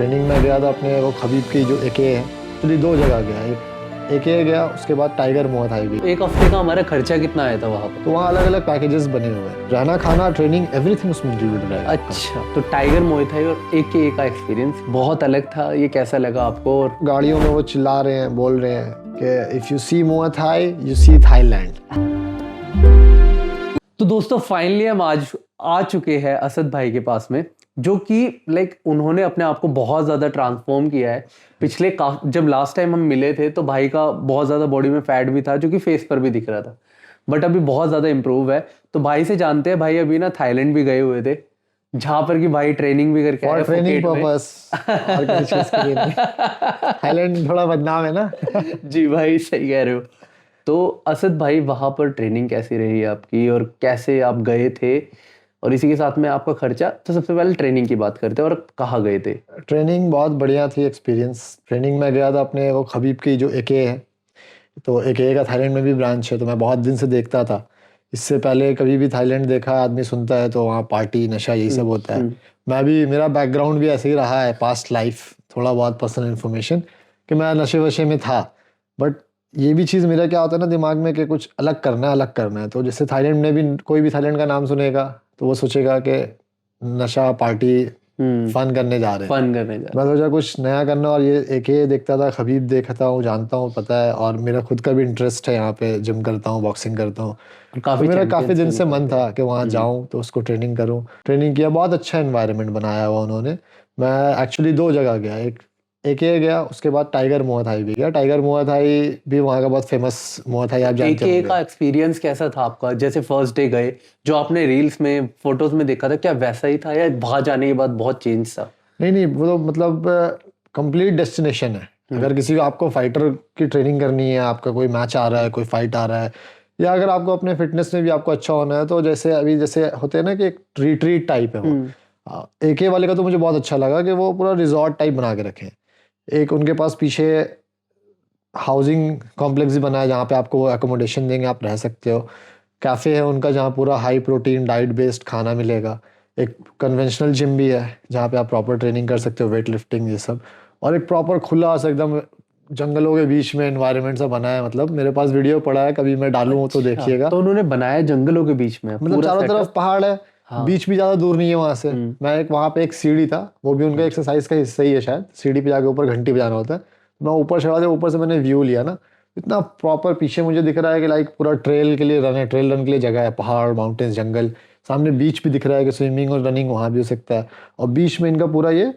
Training में गया था अपने वो खबीब की जो एके है, एक्चुअली 2 जगह गया, एक एके गया, उसके बाद टाइगर मुआ थाई भी। एक हफ्ते का हमारा खर्चा कितना आया था वहाँ पर? तो वहाँ अलग अलग पैकेजेस बने हुए हैं, रहना खाना ट्रेनिंग एवरीथिंग उसमें इंक्लूडेड है। अच्छा, तो टाइगर मुए थाई और एके का एक्सपीरियंस बहुत अलग था, ये कैसा लगा आपको? और गाड़ियों में वो चिल्ला रहे हैं, बोल रहे हैं कि इफ यू सी मुआ थाई यू सी थाईलैंड। तो दोस्तों फाइनली हम आज आ चुके हैं असद भाई के पास में, जो कि उन्होंने अपने आप को बहुत ज़्यादा ट्रांसफॉर्म किया है। पिछले जब लास्ट टाइम हम मिले थे तो भाई का बहुत ज़्यादा बॉडी में फैट भी था, जो कि फेस पर भी दिख रहा था, बट अभी बहुत ज़्यादा इम्प्रूव है। तो भाई से जानते हैं, भाई अभी ना थाईलैंड भी गए हुए थे, जहाँ पर कि भाई ट्रेनिंग भी करके आए, ट्रेनिंग पर्पस और किसी चीज़ के लिए नहीं। थाईलैंड थोड़ा बदनाम है ना। जी भाई सही कह रहे हो। तो असद भाई वहाँ पर ट्रेनिंग कैसी रही आपकी और कैसे आप गए थे, और इसी के साथ में आपका खर्चा? तो सबसे पहले ट्रेनिंग की बात करते हैं, और कहाँ गए थे? ट्रेनिंग बहुत बढ़िया थी एक्सपीरियंस। ट्रेनिंग में गया था अपने वो खबीब की जो एके है, तो एके का थाईलैंड में भी ब्रांच है, तो मैं बहुत दिन से देखता था। इससे पहले कभी भी थाईलैंड देखा आदमी सुनता है तो वहाँ पार्टी नशा यही सब होता है। मैं भी, मेरा बैकग्राउंड भी ऐसे ही रहा है, पास्ट लाइफ, थोड़ा बहुत पर्सनल इन्फॉर्मेशन कि मैं नशे वशे में था। बट ये भी चीज़ मेरा क्या होता है ना दिमाग में कि कुछ अलग करना है। तो जैसे थाईलैंड में भी कोई भी थाईलैंड का नाम सुनेगा तो वो सोचेगा कि नशा पार्टी फन करने जा रहे हैं। मैं सोचा कुछ नया करना, और ये एके देखता था, खबीब देखता हूँ, जानता हूँ, पता है, और मेरा खुद का भी इंटरेस्ट है, यहाँ पे जिम करता हूँ, बॉक्सिंग करता हूँ। तो मेरा काफ़ी दिन से मन था कि वहाँ जाऊँ तो उसको ट्रेनिंग करूँ। ट्रेनिंग किया, बहुत अच्छा एनवायरनमेंट बनाया हुआ उन्होंने। मैं एक्चुअली 2 जगह गया, एक ये गया, उसके बाद टाइगर मुआ थाई भी गया। टाइगर मुआ थाई भी वहाँ का बहुत फेमस मुआ थाई, आप जानते होंगे। एके का एक्सपीरियंस कैसा था आपका? जैसे फर्स्ट डे गए, जो आपने रील्स में फोटोज में देखा था, क्या वैसा ही था या वहां जाने के बाद बहुत चेंज था? नहीं, वो तो मतलब कंप्लीट डेस्टिनेशन है। अगर किसी को आपको फाइटर की ट्रेनिंग करनी है, आपका कोई मैच आ रहा है, कोई फाइट आ रहा है, या अगर आपको अपने फिटनेस में भी आपको अच्छा होना है, तो जैसे अभी जैसे होते हैं ना कि एक रिट्रीट टाइप है वो। एके वाले का तो मुझे बहुत अच्छा लगा कि वो पूरा रिजॉर्ट टाइप बना के रखे हैं। एक उनके पास पीछे हाउसिंग कॉम्प्लेक्स भी बना है, जहाँ पे आपको वो एकोमोडेशन देंगे, आप रह सकते हो। कैफ़े है उनका, जहाँ पूरा हाई प्रोटीन डाइट बेस्ड खाना मिलेगा। एक कन्वेंशनल जिम भी है, जहाँ पे आप प्रॉपर ट्रेनिंग कर सकते हो, वेट लिफ्टिंग ये सब। और एक प्रॉपर खुला सा एकदम जंगलों के बीच में एनवायरनमेंट सा बना है। मतलब मेरे पास वीडियो पड़ा है, कभी मैं डालूँ तो देखिएगा। तो उन्होंने बनाया जंगलों के बीच में, मतलब चारों तरफ पहाड़ है, बीच भी ज़्यादा दूर नहीं है वहाँ से। मैं वहाँ पे एक सीढ़ी था, वो भी उनका एक्सरसाइज का हिस्सा ही है शायद। सीढ़ी पे जाके ऊपर घंटी बजाना होता है। मैं ऊपर चढ़ा था, ऊपर से मैंने व्यू लिया ना, इतना प्रॉपर पीछे मुझे दिख रहा है कि लाइक पूरा ट्रेल के लिए ट्रेल रन के लिए जगह है, पहाड़, माउंटेन्स, जंगल। सामने बीच भी दिख रहा है कि स्विमिंग और रनिंग वहाँ भी हो सकता है। और बीच में इनका पूरा ये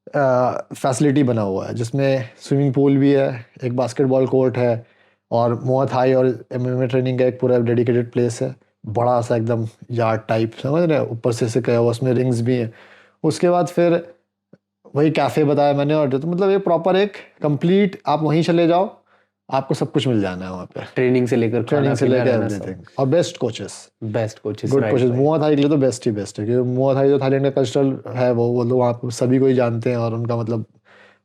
फैसिलिटी बना हुआ है, जिसमें स्विमिंग पूल भी है, एक बास्केटबॉल कोर्ट है, और मुआ थाई और एमएमए ट्रेनिंग का एक पूरा डेडिकेटेड प्लेस है, बड़ा सा एकदम यार्ड टाइप, समझ रहे हैं, ऊपर से कहा हुआ, उसमें रिंग्स भी हैं। उसके बाद फिर वही कैफ़े बताया मैंने, और तो मतलब ये प्रॉपर एक कंप्लीट, आप वहीं चले जाओ, आपको सब कुछ मिल जाना है वहाँ पे, ट्रेनिंग से लेकर एवरीथिंग। और बेस्ट कोचेस, गुड कोचेस। मुआ थाई के लिए तो बेस्ट ही बेस्ट है, क्योंकि मुआ थाई जो थाईलैंड का कल्चरल है, वो लोग वहाँ सभी को ही जानते हैं, और उनका मतलब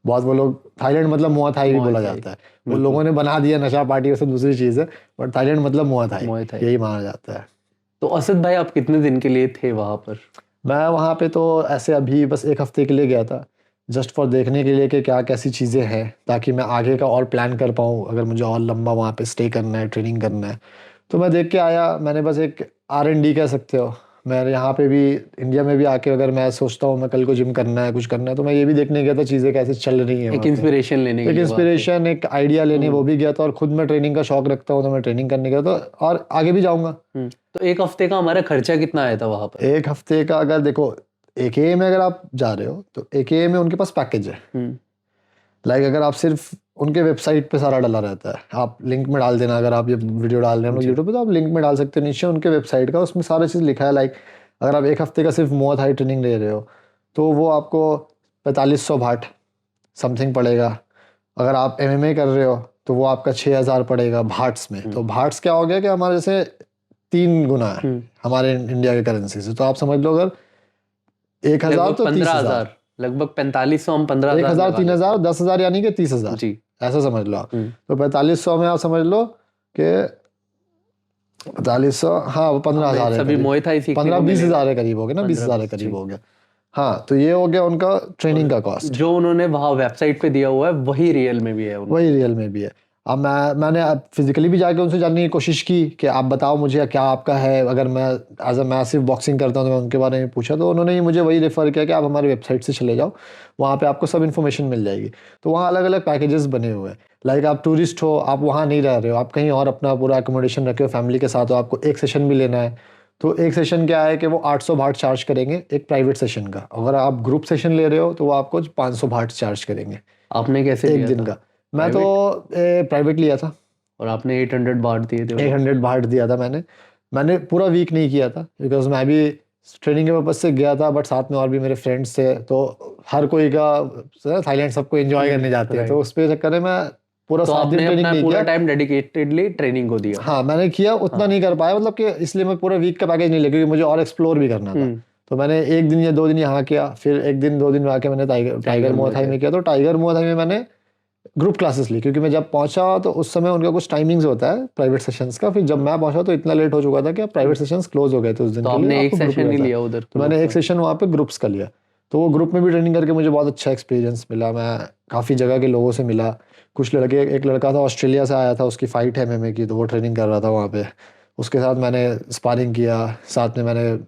बहुत, वो लोग थाईलैंड मतलब मुआ थाई भी बोला जाता है। वो लोगों ने बना दिया नशा पार्टी, वो सब दूसरी चीज़ है, बट थाईलैंड मतलब मुआ थाई यही माना जाता है। तो असद भाई आप कितने दिन के लिए थे वहाँ पर? मैं वहाँ पे तो ऐसे अभी बस 1 हफ्ते के लिए गया था, जस्ट फॉर देखने के लिए कि क्या कैसी चीज़ें हैं, ताकि मैं आगे का और प्लान कर पाऊँ, अगर मुझे और लंबा वहाँ पे स्टे करना है, ट्रेनिंग करना है। तो मैं देख के आया। मैंने बस एक R&D कह सकते हो। मैं यहाँ पे भी इंडिया में भी आके अगर मैं सोचता हूँ मैं कल को जिम करना है, कुछ करना है, तो मैं ये भी देखने गया था चीज़ें कैसे चल रही हैं, एक इंस्पिरेशन लेने, एक आइडिया लेने वो भी गया था। और खुद मैं ट्रेनिंग का शौक रखता हूँ, तो मैं ट्रेनिंग करने गया था, और आगे भी जाऊँगा। तो 1 हफ्ते का हमारा खर्चा कितना आया था वहाँ पर? 1 हफ्ते का अगर देखो, एके में अगर आप जा रहे हो तो एके में उनके पास पैकेज है। लाइक अगर आप सिर्फ उनके वेबसाइट पे सारा डाला रहता है, आप लिंक में डाल देना, अगर आप ये वीडियो डाल रहे हैं यूट्यूब पे तो आप लिंक में डाल सकते हो नीचे उनके वेबसाइट का, उसमें सारा चीज़ लिखा है। लाइक अगर आप 1 हफ्ते का सिर्फ मुआ थाई ट्रेनिंग ले रहे हो तो वो आपको 4500 भाट समथिंग पड़ेगा। अगर आप एमएमए कर रहे हो तो वो आपका 6000 पड़ेगा भाट्स में। तो भाट्स क्या हो गया कि हमारे जैसे 3 गुना है हमारे इंडिया के करेंसी से। तो आप समझ लो अगर 1000 तो 30,000, लगभग 4500, हम 15,000, 1000, 3000, 10,000 यानी कि 30,000 जी, ऐसा समझ लो आप। तो 4500 में आप समझ लो कि 4500, हाँ वो 15,000 है, 15-20 हज़ार के करीब हो गया ना, 20,000 के करीब हो गया। हाँ, तो ये हो गया उनका ट्रेनिंग का कॉस्ट। जो उन्होंने वहाँ वेबसाइट पे दिया हुआ है वही रियल में भी है वही रियल में भी है। अब मैंने फिजिकली भी जाके उनसे जानने की कोशिश की कि आप बताओ मुझे क्या आपका है, अगर मैं सिर्फ बॉक्सिंग करता हूँ तो मैं उनके बारे में पूछा, तो उन्होंने ही मुझे वही रेफ़र किया कि आप हमारी वेबसाइट से चले जाओ, वहाँ पे आपको सब इन्फॉर्मेशन मिल जाएगी। तो वहाँ अलग अलग पैकेजेस बने हुए हैं। लाइक आप टूरिस्ट हो, आप वहाँ नहीं रह रहे हो, आप कहीं और अपना पूरा एकोमोडेशन रखे हो, फैमिली के साथ हो, आपको एक सेशन भी लेना है, तो एक सेशन क्या है कि वो 800 बाट चार्ज करेंगे एक प्राइवेट सेशन का। अगर आप ग्रुप सेशन ले रहे हो तो वो आपको 500 बाट चार्ज करेंगे आपने कैसे एक लिया दिन था? का। मैं तो प्राइवेट लिया था, और आपने 800 बात दिए थे? 800 बाट दिया था मैंने पूरा वीक नहीं किया था, बिकॉज मैं भी ट्रेनिंग के पर्पज से गया था, बट साथ में और भी मेरे फ्रेंड्स थे, तो हर कोई का थाईलैंड सबको एंजॉय करने जाते हैं, तो उस पे चक्कर में मैं पूरा तो 7 दिन आपने ट्रेनिंग अपना नहीं पूरा किया। टाइम डेडिकेटेडली ट्रेनिंग को दिया? हाँ, मैंने किया, उतना नहीं कर पाया, मतलब कि इसलिए मैं पूरा वीक का पैकेज नहीं लिया, क्योंकि मुझे और एक्सप्लोर भी करना था। तो मैंने एक दिन या 2 दिन यहाँ किया, फिर एक दिन 2 दिन में आके मैंने टाइगर मुay थाई में किया। तो टाइगर मुay थाई में मैंने ग्रुप क्लासेस ली, क्योंकि मैं जब पहुंचा तो उस समय उनका कुछ टाइमिंग्स होता है प्राइवेट सेशंस का। फिर जब मैं पहुंचा तो इतना लेट हो चुका था कि प्राइवेट सेशंस क्लोज हो गए थे उस दिन तो के लिए। आपने एक आपको ग्रुप सेशन नहीं था। लिया उधर? तो मैंने एक सेशन वहाँ पे ग्रुप्स का लिया, तो वो ग्रुप में भी ट्रेनिंग करके मुझे बहुत अच्छा एक्सपीरियंस मिला। मैं काफ़ी जगह के लोगों से मिला, कुछ लड़के, एक लड़का था ऑस्ट्रेलिया से आया था, उसकी फ़ाइट है MMA की, तो वो ट्रेनिंग कर रहा था वहाँ पे, उसके साथ मैंने स्पारिंग किया, साथ में मैंने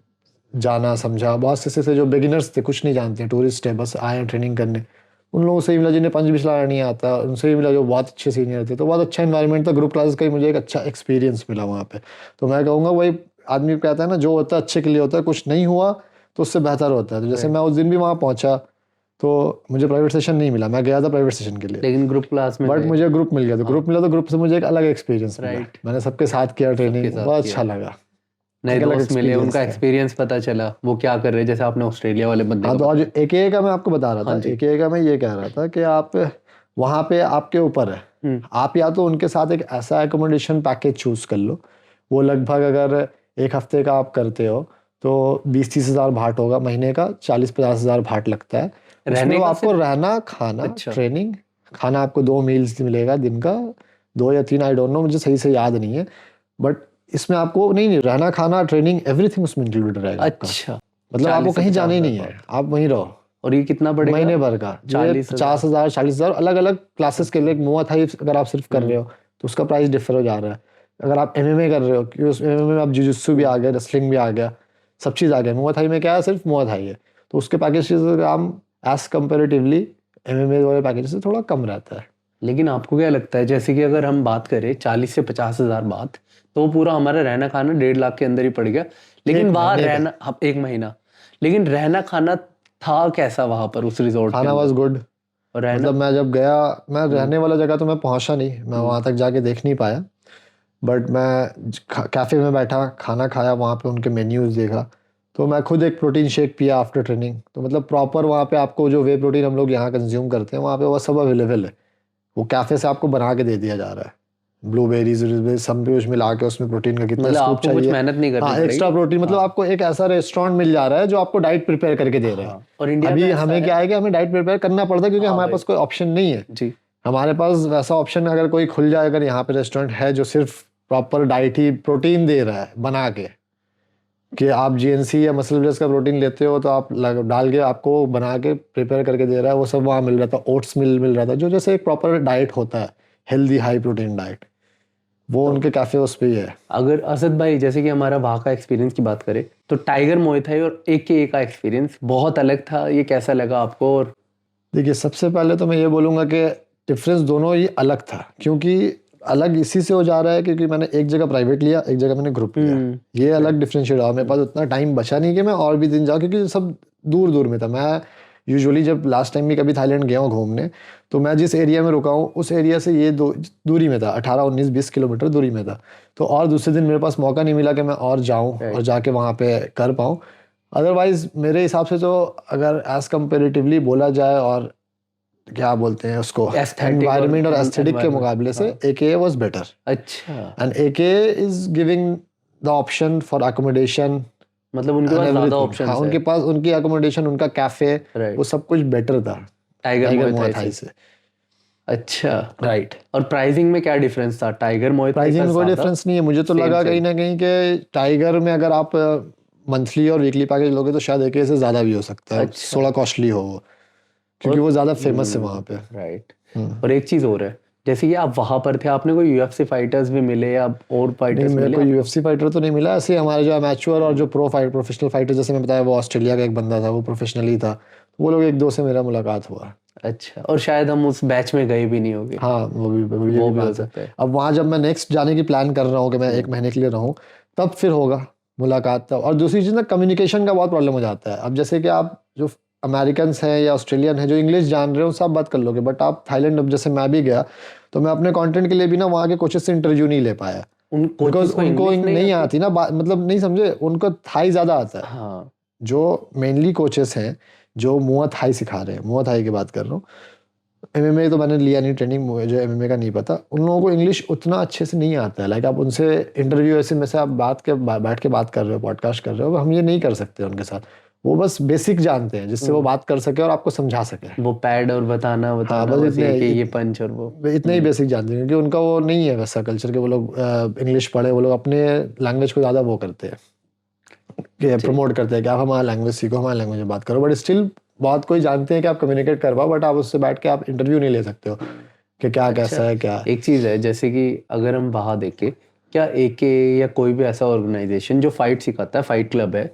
जाना समझा। बहुत से जो बिगिनर्स थे, कुछ नहीं जानते, टूरिस्ट है, बस आए हैं ट्रेनिंग करने, उन लोगों से ही मिला जिन्हें पंच भी चलाना नहीं आता, उनसे ही मिला जो बहुत अच्छे सीनियर थे। तो बहुत अच्छा इन्वायरमेंट था ग्रुप क्लासेस का ही, मुझे एक अच्छा एक्सपीरियंस मिला वहाँ पे। तो मैं कहूँगा वही आदमी कहता है ना, जो होता है अच्छे के लिए होता है, कुछ नहीं हुआ तो उससे बेहतर होता है। तो जैसे मैं उस दिन भी वहाँ पहुँचा तो मुझे प्राइवेट सेशन नहीं मिला, मैं गया था प्राइवेट सेशन के लिए, लेकिन ग्रुप क्लास में बट मुझे ग्रुप मिल गया। तो ग्रुप मिला तो ग्रुप से मुझे एक अलग एक्सपीरियंस मिला, मैंने सबके साथ किया ट्रेनिंग, बहुत अच्छा लगा। नए एक अलग दोस्त मिले, experience उनका था। एक्सपीरियंस पता चला, वो क्या कर रहे हैं, जैसे आपने ऑस्ट्रेलिया वाले बंदे हाँ, का तो आज AKA का मैं आपको बता रहा था। हाँ जी। AKA का मैं ये कह रहा था कि आप वहाँ पे आपके ऊपर है, आप या तो उनके साथ एक ऐसा एकोमोडेशन पैकेज चूज कर लो, वो लगभग अगर एक हफ्ते का आप करते हो तो 20-30 हज़ार भाट होगा महीने का, 40-50 हज़ार भाट लगता है। उसमें वो आपको रहना, खाना, ट्रेनिंग, खाना आपको 2 मील्स मिलेगा दिन का, 2 या 3, आई डोंट नो, मुझे सही से याद नहीं है, बट इसमें आपको नहीं रहना, खाना, ट्रेनिंग, एवरीथिंग उसमें इंक्लूडेड रहेगा। अच्छा, मतलब आपको कहीं जाना ही नहीं है, आप वहीं रहो। और ये कितना पड़ेगा? महीने भर का 50,000 40,000, अलग अलग क्लासेस के लिए। मुay थाई अगर आप सिर्फ कर रहे हो तो उसका प्राइस डिफर हो जा रहा है। अगर आप MMA कर रहे हो, क्योंकि उस MMA में आप जुजुत्सु भी आ गया, रेसलिंग भी आ गया, सब चीज़ आ गया। मुay थाई में क्या है, सिर्फ मुay थाई है, तो उसके पैकेज का दाम एज कंपेरेटिवली MMA वाले पैकेज से थोड़ा कम रहता है। लेकिन आपको क्या लगता है, जैसे कि अगर हम बात करें 40 से 50 हज़ार बात, तो पूरा हमारा रहना खाना 1.5 लाख के अंदर ही पड़ गया, लेकिन वहाँ रहना, एक महीना, लेकिन रहना खाना था कैसा वहाँ पर उस रिजॉर्ट? खाना वाज गुड। मतलब मैं जब गया, मैं रहने वाला जगह तो मैं पहुंचा नहीं, मैं वहाँ तक जाके देख नहीं पाया, बट मैं कैफ़े में बैठा, खाना खाया, वहाँ पे उनके मेन्यूज़ देखा, तो मैं खुद एक प्रोटीन शेक पिया आफ्टर ट्रेनिंग। तो मतलब प्रॉपर वहाँ पे आपको जो वे प्रोटीन हम लोग यहाँ कंज्यूम करते हैं, वहाँ पे वो सब अवेलेबल है, वो कैफ़े से आपको बना के दे दिया जा रहा है। ब्लूबेरीज सब कुछ मिला के उसमें प्रोटीन का कितना मतलब स्कूप आपको चाहिए, कुछ मेहनत नहीं करनी पड़ेगी, एक्स्ट्रा प्रोटीन। मतलब आपको एक ऐसा रेस्टोरेंट मिल जा रहा है जो आपको डाइट प्रिपेयर करके दे रहा है। और इंडिया अभी में हमें क्या है कि हमें डाइट प्रिपेयर करना पड़ता है, क्योंकि हमारे पास कोई ऑप्शन नहीं है जी। हमारे पास वैसा ऑप्शन अगर कोई खुल जाए, अगर यहाँ पे रेस्टोरेंट है जो सिर्फ प्रॉपर डाइट ही प्रोटीन दे रहा है बना के, कि आप GNC या मसल ब्लेस का प्रोटीन लेते हो तो आप डाल के आपको बना के प्रिपेयर करके दे रहा है, वो सब वहाँ मिल रहा था। ओट्स मिल रहा था, जो जैसे एक प्रॉपर डाइट होता है, हेल्दी हाई प्रोटीन डाइट, वो उनके कैफे उस पे ही है। अगर असद भाई, जैसे कि हमारा वहाँ का एक्सपीरियंस की बात करें, तो टाइगर मुay थाई और AKA का एक्सपीरियंस बहुत अलग था, ये कैसा लगा आपको? और देखिए, सबसे पहले तो मैं ये बोलूँगा कि डिफरेंस दोनों ही अलग था, क्योंकि अलग इसी से हो जा रहा है क्योंकि मैंने एक जगह प्राइवेट लिया, एक जगह मैंने ग्रुप लिया, ये अलग डिफरेंशिएट हुआ। मेरे पास उतना टाइम बचा नहीं कि मैं और भी दिन जाऊँ, क्योंकि सब दूर दूर में था। मैं यूजुअली जब लास्ट टाइम भी कभी थाईलैंड गया हूँ घूमने, तो मैं जिस एरिया में रुका हूँ उस एरिया से ये दूरी में था, 18-19-20 किलोमीटर दूरी में था। तो और दूसरे दिन मेरे पास मौका नहीं मिला कि मैं और जाऊँ और जाके वहाँ पे कर पाऊँ। अदरवाइज मेरे हिसाब से तो अगर एज कंपेरेटिवली बोला जाए, और क्या बोलते हैं उसको, एनवायरनमेंट और एस्थेटिक के मुकाबले से AKA वाज बेटर। अच्छा, and AKA is giving the option for accommodation, मतलब उनके पास ज्यादा ऑप्शंस है। उनके पास उनकी अकोमोडेशन, उनका कैफे, वो सब कुछ बेटर था टाइगर मुay थाई से। अच्छा, राइट। और प्राइसिंग में क्या डिफरेंस था टाइगर मुay थाई? प्राइसिंग में कोई डिफरेंस नहीं है, मुझे तो लगा कहीं ना कहीं कि टाइगर में अगर आप मंथली और वीकली पैकेज लोगे तो शायद AK से ज़्यादा भी हो सकता है, अच्छा। थोड़ा कॉस्टली हो वो, क्योंकि वो ज़्यादा फेमस है वहाँ पे। राइट। और एक चीज और है, जैसे कि आप वहां पर थे, आपने कोई UFC फाइटर्स भी मिले या और नहीं, फाइटर्स मेरे मिले? को UFC फाइटर तो नहीं मिला, ऐसे हमारे जो अमेच्योर और जो प्रोफेशनल फाइटर, जैसे मैं बताया वो ऑस्ट्रेलिया का एक बंदा था, वो प्रोफेशनली था, वो लोग 1-2 से मेरा मुलाकात हुआ। अच्छा, और शायद हम उस बैच में गए भी नहीं होंगे। हाँ, वो भी वो भी हो बात है। सकता है। अब वहाँ जब मैं नेक्स्ट जाने की प्लान कर रहा हूँ कि मैं 1 महीने के लिए रहूँ, तब फिर होगा मुलाकात तब। और दूसरी चीज़ ना, कम्युनिकेशन का बहुत प्रॉब्लम हो जाता है। अब जैसे कि आप जो अमेरिकन्स हैं या ऑस्ट्रेलियन हैं जो इंग्लिश जान रहे हो, सब बात कर लोगे, बट आप थाईलैंड, अब जैसे मैं भी गया तो मैं अपने कंटेंट के लिए भी ना वहाँ के कोचेस से इंटरव्यू नहीं ले पाया, उन बिकॉज कोचेस को उनको इंग्लिश नहीं आती ना मतलब नहीं समझे, उनको थाई ज़्यादा आता है। हाँ। जो मेनली कोचेस हैं जो मुआ थाई सिखा रहे हैं, मुआ थाई की बात कर रहा हूँ, MMA तो मैंने लिया नहीं ट्रेनिंग, मुझे जो MMA का नहीं पता, उन लोगों को इंग्लिश उतना अच्छे से नहीं आता है। लाइक आप उनसे इंटरव्यू ऐसे में से आप बैठ के बात कर रहे हो, पॉडकास्ट कर रहे हो, हम ये नहीं कर सकते उनके साथ। वो बस बेसिक जानते हैं जिससे वो बात कर सके और आपको समझा सके। वो पैड और बताना बस बस ये कि इतने ये पंच और वो इतने ही बेसिक जानते हैं, क्योंकि उनका वो नहीं है वैसा कल्चर के, वो लोग इंग्लिश पढ़े, वो लोग अपने लैंग्वेज को ज़्यादा वो करते हैं कि प्रमोट करते हैं कि आप हमारा लैंग्वेज सीखो, हमारे लैंग्वेज में बात करो। बट स्टिल बहुत कोई जानते हैं कि आप कम्युनिकेट कर पाओ, बट आप उससे बैठ के आप इंटरव्यू नहीं ले सकते हो कि क्या कैसा है क्या। एक चीज है, जैसे कि अगर हम वहां देखें, क्या AK या कोई भी ऐसा ऑर्गेनाइजेशन जो फाइट सिखाता है, फाइट क्लब है,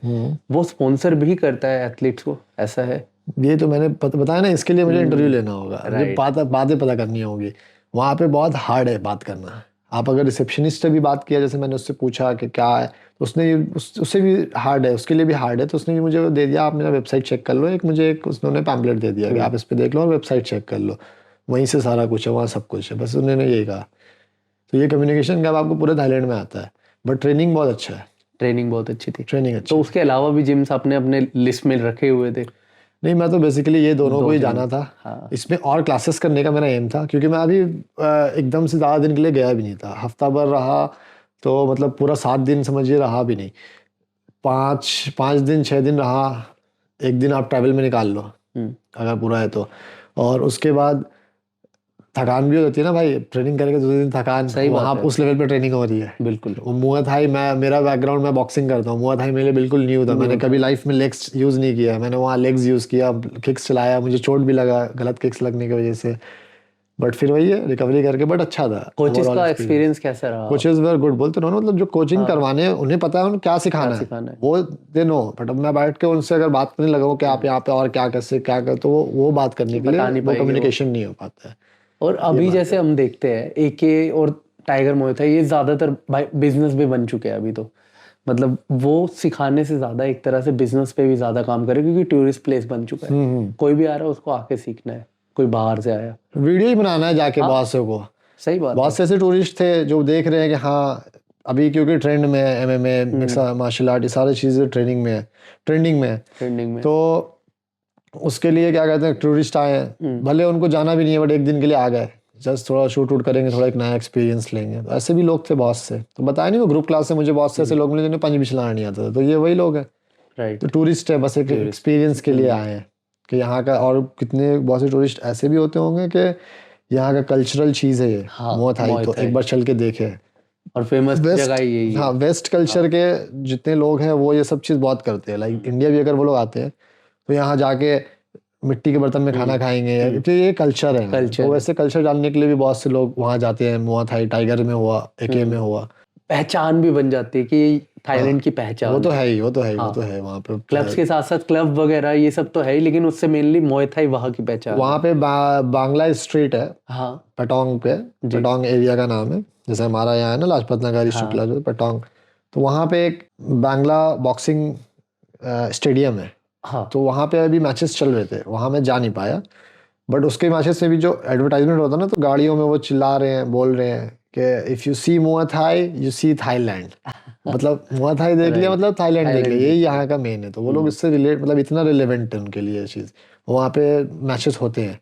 वो स्पॉन्सर भी करता है एथलीट्स को, ऐसा है? ये तो मैंने बताया ना, इसके लिए मुझे इंटरव्यू लेना होगा, मुझे बातें पता करनी होगी। वहाँ पे बहुत हार्ड है बात करना। आप अगर रिसेप्शनिस्ट से भी बात किया, जैसे मैंने उससे पूछा कि क्या है, तो उसने उससे भी हार्ड है, उसके लिए भी हार्ड है, तो उसने भी मुझे वो दे दिया, आप मेरा वेबसाइट चेक कर लो, मुझे उन्होंने पैम्पलेट दे दिया कि आप इस पे देख लो और वेबसाइट चेक कर लो, वहीं से सारा कुछ है, वहाँ सब कुछ है, बस उन्होंने यही कहा। तो ये कम्युनिकेशन का आपको पूरे थाईलैंड में आता है, बट ट्रेनिंग बहुत अच्छा है। ट्रेनिंग बहुत अच्छी थी। ट्रेनिंग अच्छी तो उसके अलावा भी जिम्स आपने अपने लिस्ट में रखे हुए थे? नहीं, मैं तो बेसिकली ये दोनों को ही जाना था। हाँ। इसमें और क्लासेस करने का मेरा एम था, क्योंकि मैं अभी एकदम से ज़्यादा दिन के लिए गया भी नहीं था, हफ्ता भर रहा, तो मतलब पूरा 7 दिन समझिए रहा भी नहीं, 5 दिन 6 दिन रहा, 1 दिन आप ट्रैवल में निकाल लो अगर पूरा है तो। और उसके बाद थकान भी हो जाती है ना भाई, ट्रेनिंग करके 2 दिन थकान, वहाँ उस लेवल पे ट्रेनिंग हो रही है। बिल्कुल। मुआ थाई, मेरा बैकग्राउंड, मैं बॉक्सिंग करता हूँ, मुआ थाई मेरे लिए बिल्कुल न्यू था, मैंने कभी लाइफ में लेग्स यूज़ नहीं किया, मैंने वहाँ लेग्स यूज़ किया, किक्स चलाया, मुझे चोट भी लगा गलत किक्स लगने की वजह से, बट फिर वही है, रिकवरी करके, बट अच्छा था। कोचेस का एक्सपीरियंस कैसा रहा? कोचेस वर गुड, बोलते ना, मतलब जो कोचिंग करवाने उन्हें पता है उन्हें क्या सिखाना है, वो दे नो। बट अब मैं बैठ के उनसे अगर बात करने लगा कि आप यहाँ पे और क्या कैसे क्या कर, तो वो बात करने के लिए वो कम्युनिकेशन नहीं हो पाता है। और अभी जैसे हम देखते हैं AK और टाइगर मुay थाई, ये ज्यादातर बिजनेस भी बन चुके हैं अभी तो, मतलब वो सिखाने से ज्यादा एक तरह से बिजनेस पे भी ज्यादा काम करे, क्योंकि टूरिस्ट प्लेस बन चुका है, कोई भी आ रहा है उसको आके सीखना है, कोई बाहर से आया वीडियो ही बनाना है जाके बहुत से को। सही बात। बहुत से ऐसे टूरिस्ट थे जो देख रहे हैं कि हाँ अभी क्योंकि ट्रेंड में है MMA, मार्शल आर्ट, ये सारी चीज़ें ट्रेंडिंग में, तो उसके लिए क्या कहते हैं, टूरिस्ट आए हैं, भले उनको जाना भी नहीं है, बट 1 दिन के लिए आ गए, जस्ट थोड़ा शूट वूट करेंगे, थोड़ा एक नया एक्सपीरियंस लेंगे। तो ऐसे भी लोग थे बहुत से, तो बताया नहीं, वो ग्रुप क्लास से मुझे बहुत से ऐसे लोग मिले जिन्हें पंच भी चलाना नहीं आता था, तो ये वही लोग हैं। राइट। तो टूरिस्ट है, बस एक एक्सपीरियंस के लिए आए हैं कि यहाँ का, और कितने बहुत से टूरिस्ट ऐसे भी होते होंगे कि यहाँ का कल्चरल चीज़ है ये मुआ थाई, तो एक बार चल के देखे। और फेमस जगह यही है। हाँ, वेस्ट कल्चर के जितने लोग हैं वो ये सब चीज़ बहुत करते हैं। लाइक इंडिया भी अगर वो लोग आते हैं तो यहाँ जाके मिट्टी के बर्तन में खाना खाएंगे, क्योंकि ये कल्चर है। तो वैसे कल्चर जानने के लिए भी बहुत से लोग वहाँ जाते हैं। मुआ थाई टाइगर में हुआ, AK में हुआ, पहचान भी बन जाती है कि थाईलैंड की पहचान। वो तो है ही, वो तो है वहाँ पे। क्लब्स के साथ साथ क्लब वगैरह ये सब तो है ही, लेकिन उससे मेनली मुay थाई वहाँ की पहचान। वहाँ पे बांग्ला स्ट्रीट है, हाँ, पटोंग पे, पटोंग एरिया का नाम है, जैसे हमारा यहाँ है ना लाजपत नगर शुक्ला जो पटोंग, तो वहाँ पे एक बांग्ला बॉक्सिंग स्टेडियम है। हाँ, तो वहाँ पे अभी मैचेस चल रहे थे, वहाँ मैं जा नहीं पाया, बट उसके मैचेस में भी जो एडवर्टाइजमेंट होता है ना, तो गाड़ियों में वो चिल्ला रहे हैं, बोल रहे हैं कि इफ़ यू सी मुआ थाई यू सी थाईलैंड, मतलब मुआ थाई देख लिया मतलब थाईलैंड देख लिया, यही यहाँ का मेन है। तो वो लोग इससे रिलेट, मतलब इतना रिलेवेंट है उनके लिए ये चीज़, वहाँ पे मैचेस होते हैं।